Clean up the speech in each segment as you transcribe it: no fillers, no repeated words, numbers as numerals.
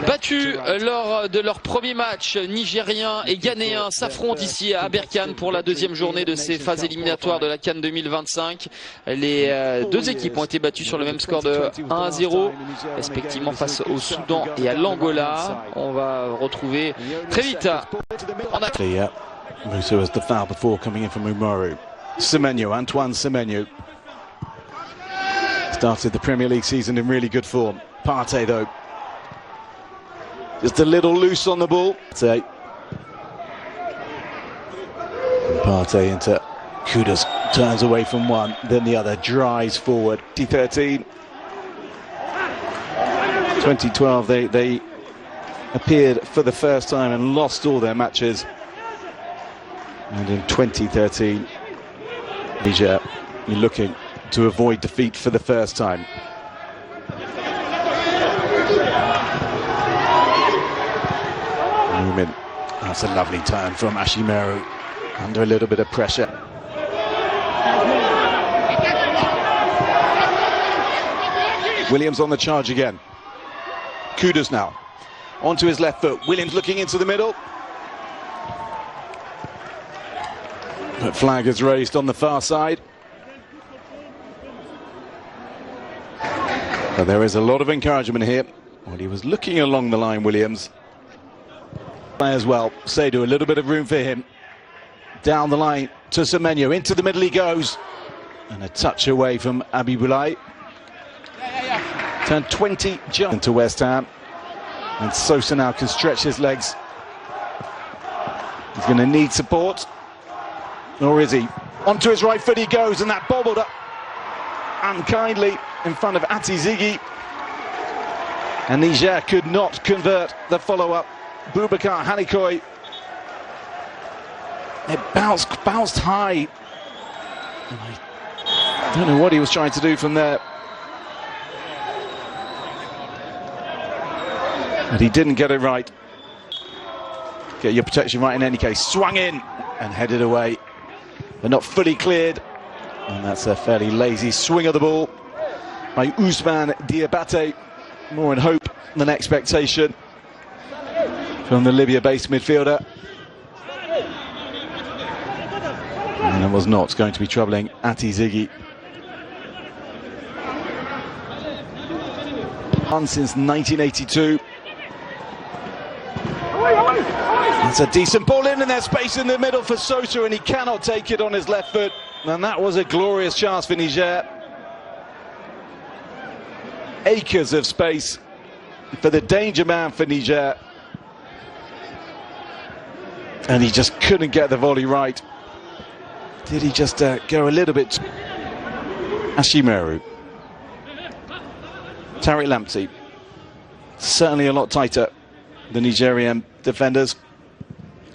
Battus lors de leur premier match, Nigériens et Ghanéens s'affrontent ici à Berkane pour la deuxième journée de ces phases éliminatoires de la CAN 2025. Les deux équipes ont été battues sur le même score de 1-0, respectivement face au Soudan et à l'Angola. On va retrouver très vite en attaque. Musa has the foul before coming in from Umaru. Semenyo, Antoine Semenyo. Started the Premier League season in really good form. Partey though, just a little loose on the ball. Partey into Kudus, turns away from one, then the other, drives forward. 2013, 2012, they appeared for the first time and lost all their matches. And in 2013, Niger looking to avoid defeat for the first time. That's a lovely turn from Ashimeru, under a little bit of pressure. Williams on the charge again. Kudus now, onto his left foot. Williams looking into the middle. But flag is raised on the far side. But there is a lot of encouragement here. Well, he was looking along the line, Williams. As well, Seydou, a little bit of room for him. Down the line to Semenyo, into the middle he goes. And a touch away from Abibulai. Turned 20 jump into West Ham. And Sosa now can stretch his legs. He's going to need support. Or is he? Onto his right foot he goes, and that bobbled up unkindly in front of Ati Ziggy. And Niger could not convert the follow-up. Boubacar Hanikoy. It bounced high. I don't know what he was trying to do from there. But he didn't get it right. Get your protection right in any case. Swung in and headed away, but not fully cleared. And that's a fairly lazy swing of the ball by Ousmane Diabate. More in hope than expectation from the Libya-based midfielder. And it was not going to be troubling Ati Ziggy. Since 1982. That's a decent ball in, and there's space in the middle for Sosa, and he cannot take it on his left foot. And that was a glorious chance for Niger. Acres of space for the danger man for Niger. And he just couldn't get the volley right. Did he just go a little bit? Ashimeru. Tariq Lamptey. Certainly a lot tighter, the Nigerian defenders.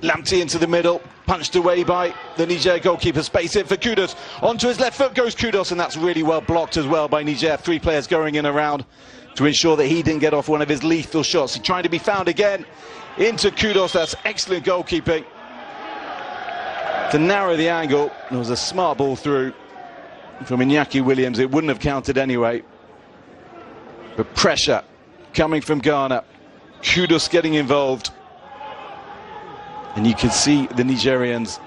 Lamptey into the middle, punched away by the Niger goalkeeper. Space in for Kudus. Onto his left foot goes Kudus, and that's really well blocked as well by Niger. Three players going in around to ensure that he didn't get off one of his lethal shots. He's trying to be found again into Kudus. That's excellent goalkeeping to narrow the angle. There was a smart ball through from Iñaki Williams. It wouldn't have counted anyway. But pressure coming from Ghana. Kudus getting involved. And you can see the Nigerians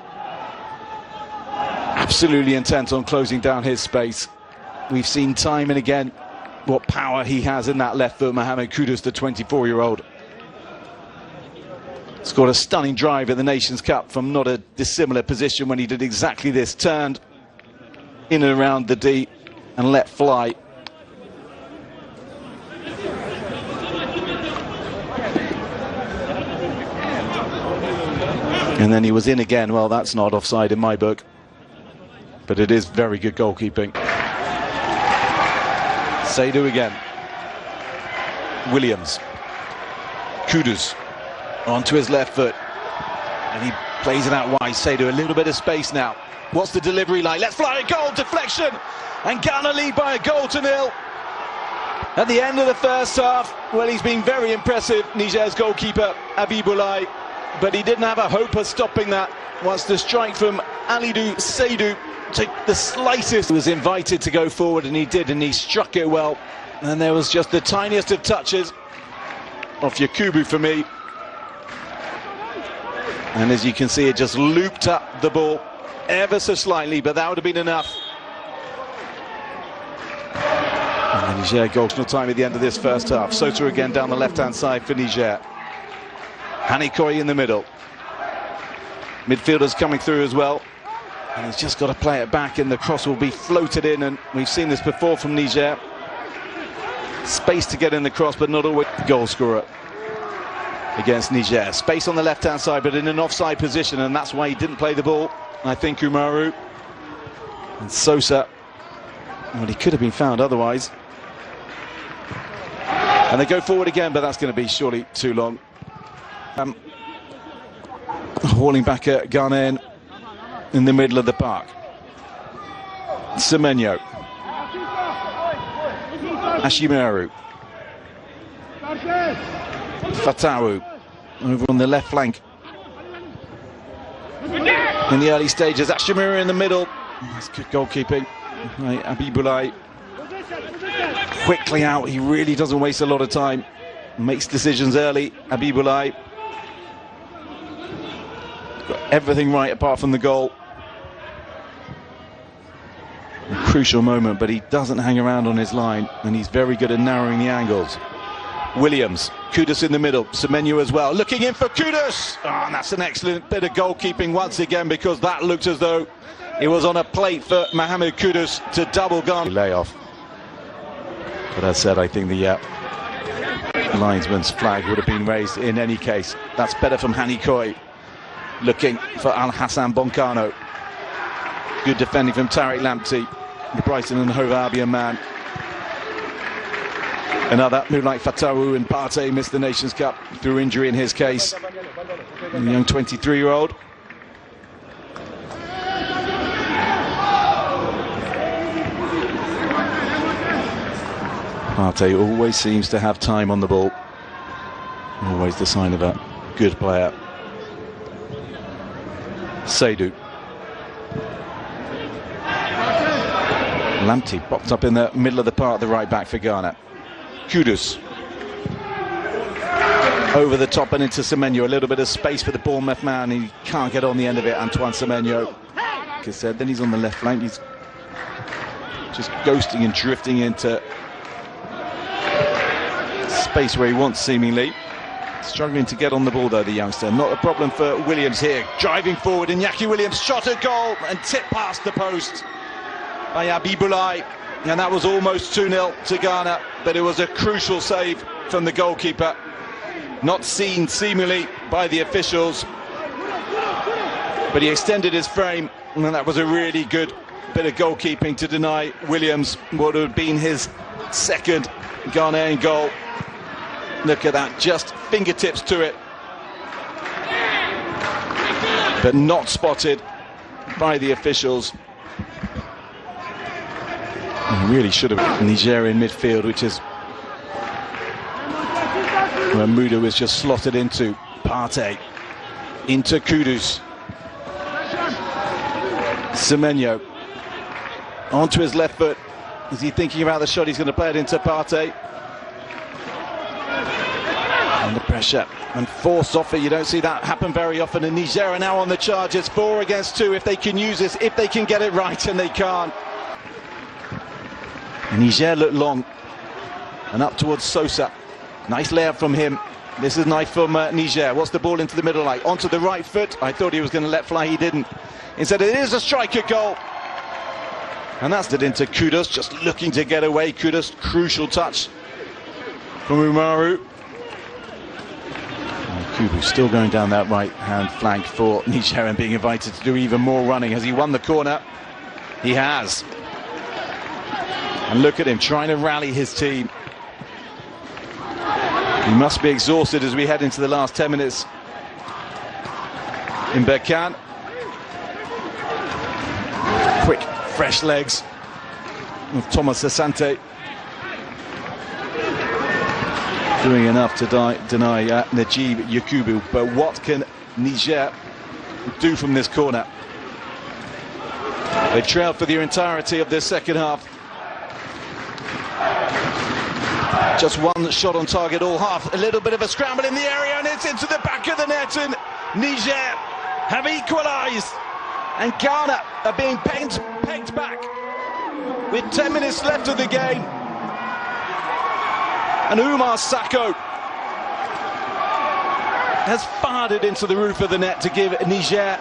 absolutely intent on closing down his space. We've seen time and again what power he has in that left foot. Mohamed Kudus, the 24-year-old. Scored a stunning drive at the Nations Cup from not a dissimilar position when he did exactly this. Turned in and around the D and let fly. And then he was in again. Well, that's not offside in my book, but it is very good goalkeeping. Seydou again. Williams. Kudus onto his left foot, and he plays it out wide. Seydou, a little bit of space now. What's the delivery like? Let's fly a goal, deflection, and Ghana lead by a goal to nil. At the end of the first half, well, he's been very impressive, Niger's goalkeeper, Abibulai. But he didn't have a hope of stopping that once the strike from Alidou Seydou took the slightest. He was invited to go forward, and he did, and he struck it well. And there was just the tiniest of touches off Yakubu for me. And as you can see, it just looped up the ball ever so slightly, but that would have been enough. And the Niger goal, no time at the end of this first half. Sota again down the left-hand side for Niger. Hanikoi in the middle. Midfielders coming through as well. And he's just got to play it back, and the cross will be floated in. And we've seen this before from Niger. Space to get in the cross, but not always. Goal scorer against Niger. Space on the left-hand side, but in an offside position, and that's why he didn't play the ball. I think Umaru and Sosa. Well, he could have been found otherwise. And they go forward again, but that's going to be surely too long. Hauling back at Ghanaian in the middle of the park. Semenyo. Ashimaru. Fatawu over on the left flank. In the early stages, Ashimaru in the middle. That's good goalkeeping. Right, Abibulai quickly out. He really doesn't waste a lot of time. Makes decisions early. Abibulai got everything right apart from the goal. A crucial moment, but he doesn't hang around on his line, and he's very good at narrowing the angles. Williams, Kudus in the middle, Semenyo as well, looking in for Kudus. Oh, and that's an excellent bit of goalkeeping once again, because that looked as though it was on a plate for Mohamed Kudus to double gun. Layoff. But as said, I think the linesman's flag would have been raised in any case. That's better from Hanikoi. Looking for Al Hassan Boncano. Good defending from Tariq Lamptey, the Brighton and Hove Albion man. Another who, like Fatawu and Partey, missed the Nations Cup through injury in his case. And the young 23-year-old. Partey always seems to have time on the ball. Always the sign of a good player. Seydou. Lamptey popped up in the middle of the park, the right back for Ghana. Kudus. Over the top and into Semenyo. A little bit of space for the Bournemouth man. He can't get on the end of it, Antoine Semenyo. Like I said, then he's on the left flank. He's just ghosting and drifting into space where he wants, seemingly. Struggling to get on the ball though, the youngster. Not a problem for Williams here. Driving forward, and Iñaki Williams shot a goal and tipped past the post by Abibulai. And that was almost 2-0 to Ghana, but it was a crucial save from the goalkeeper. Not seen, seemingly, by the officials. But he extended his frame, and that was a really good bit of goalkeeping to deny Williams what would have been his second Ghanaian goal. Look at that, just fingertips to it. But not spotted by the officials. And really should have. Nigerian midfield, which is where Muda was just slotted into. Partey into Kudus. Semenyo onto his left foot. Is he thinking about the shot? He's going to play it into Partey. Under pressure and forced off it. You don't see that happen very often. And Niger are now on the charge. It's 4 against 2 if they can use this, if they can get it right, and they can't. Niger look long and up towards Sosa. Nice layup from him. This is nice from Niger. What's the ball into the middle like? Onto the right foot. I thought he was going to let fly. He didn't. Instead, it is a striker goal. And that's it into Kudus, just looking to get away. Kudus, crucial touch from Umaru. Kubu still going down that right-hand flank for Niger and being invited to do even more running. Has he won the corner? He has. And look at him trying to rally his team. He must be exhausted as we head into the last 10 minutes. In Berkan. Quick, fresh legs of Thomas Asante. Doing enough to deny Najib Yakubu. But what can Niger do from this corner? They've trailed for the entirety of this second half. Just one shot on target all half. A little bit of a scramble in the area, and it's into the back of the net, and Niger have equalised. And Ghana are being pegged back with 10 minutes left of the game. And Umar Sako has fired it into the roof of the net to give Niger